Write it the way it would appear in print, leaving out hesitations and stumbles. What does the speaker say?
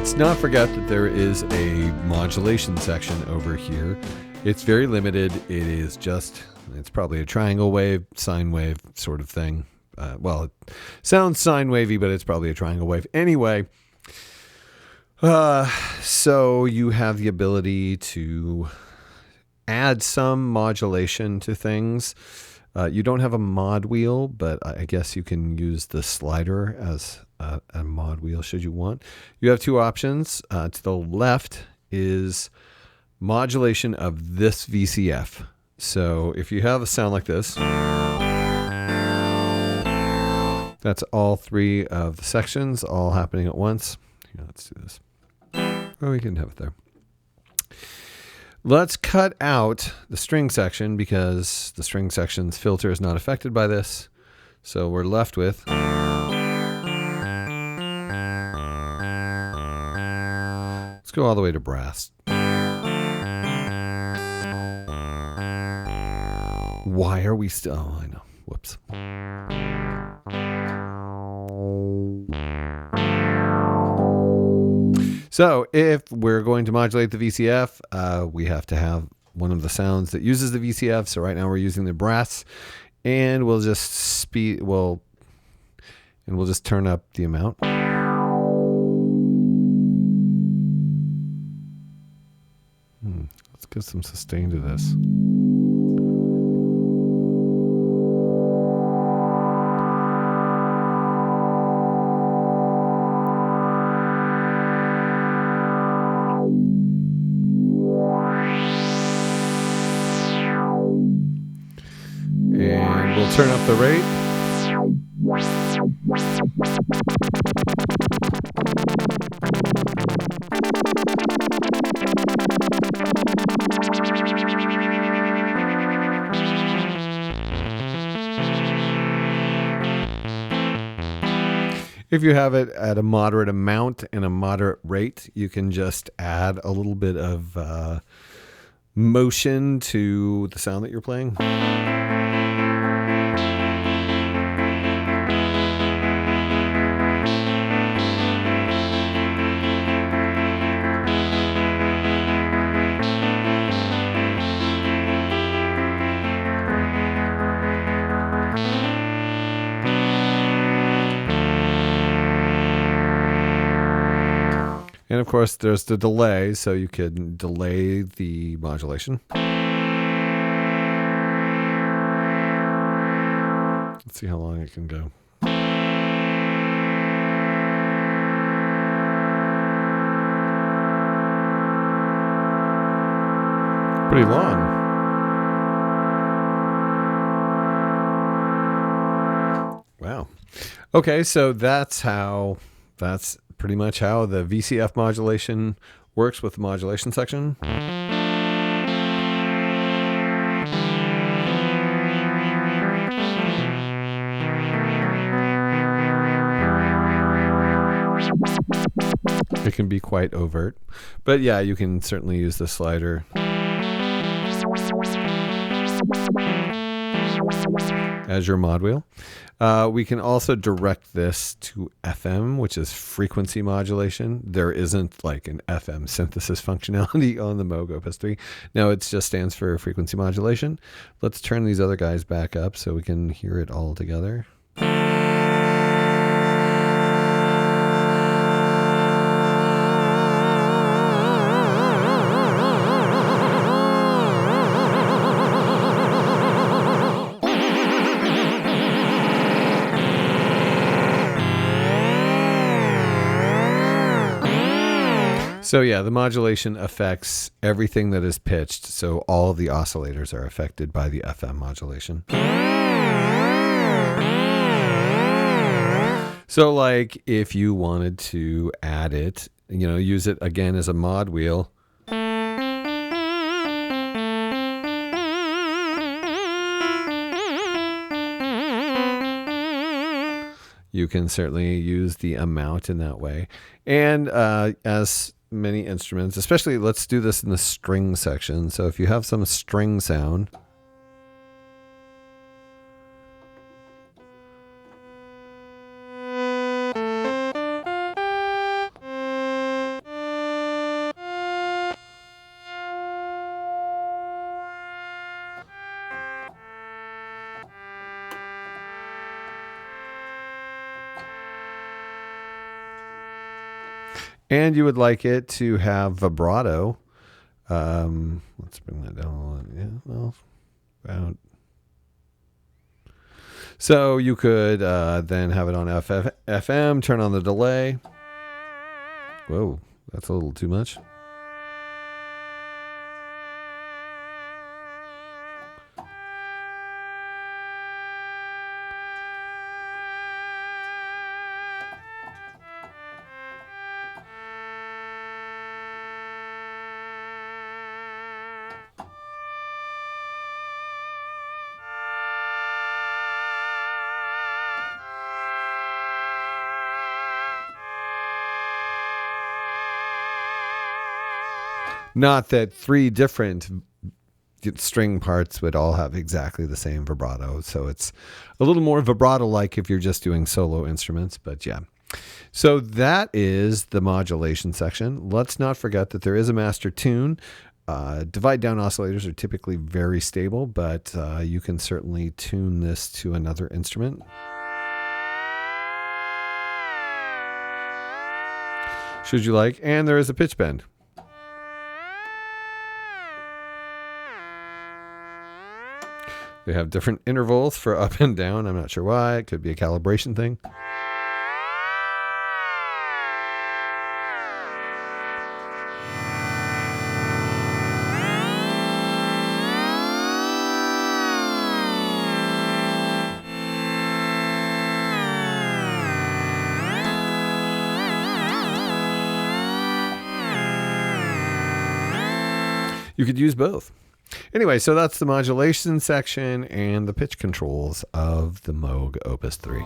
let's not forget that there is a modulation section over here. It's very limited. It's probably a triangle wave, sine wave sort of thing. Well, it sounds sine wavy, but it's probably a triangle wave. Anyway, so you have the ability to add some modulation to things. You don't have a mod wheel, but I guess you can use the slider as a mod wheel should you want. You have two options. To the left is modulation of this VCF. So if you have a sound like this, that's all three of the sections all happening at once. Here, let's do this. Oh, we can have it there. Let's cut out the string section because the string section's filter is not affected by this. So we're left with let's go all the way to brass. Why are we still? Oh, I know. Whoops. So if we're going to modulate the VCF, we have to have one of the sounds that uses the VCF. So right now we're using the brass, and we'll just we'll just turn up the amount. Let's give some sustain to this. And we'll turn up the rate. If you have it at a moderate amount and a moderate rate, you can just add a little bit of motion to the sound that you're playing. And of course, there's the delay, so you can delay the modulation. Let's see how long it can go. Pretty long. Wow. Okay, so that's pretty much how the VCF modulation works with the modulation section. It can be quite overt, but yeah, you can certainly use the slider as your mod wheel. We can also direct this to FM, which is frequency modulation. There isn't like an FM synthesis functionality on the Moog Opus 3. No, it just stands for frequency modulation. Let's turn these other guys back up so we can hear it all together. So yeah, the modulation affects everything that is pitched. So all of the oscillators are affected by the FM modulation. So like if you wanted to add it, use it again as a mod wheel. You can certainly use the amount in that way. And as many instruments, especially let's do this in the string section. So if you have some string sound, and you would like it to have vibrato. Let's bring that down. Yeah, well, about. So you could then have it on FM, turn on the delay. Whoa, that's a little too much. Not that 3 different string parts would all have exactly the same vibrato. So it's a little more vibrato-like if you're just doing solo instruments, but yeah. So that is the modulation section. Let's not forget that there is a master tune. Divide down oscillators are typically very stable, but you can certainly tune this to another instrument. Should you like, and there is a pitch bend. They have different intervals for up and down. I'm not sure why. It could be a calibration thing. You could use both. Anyway, so that's the modulation section and the pitch controls of the Moog Opus 3.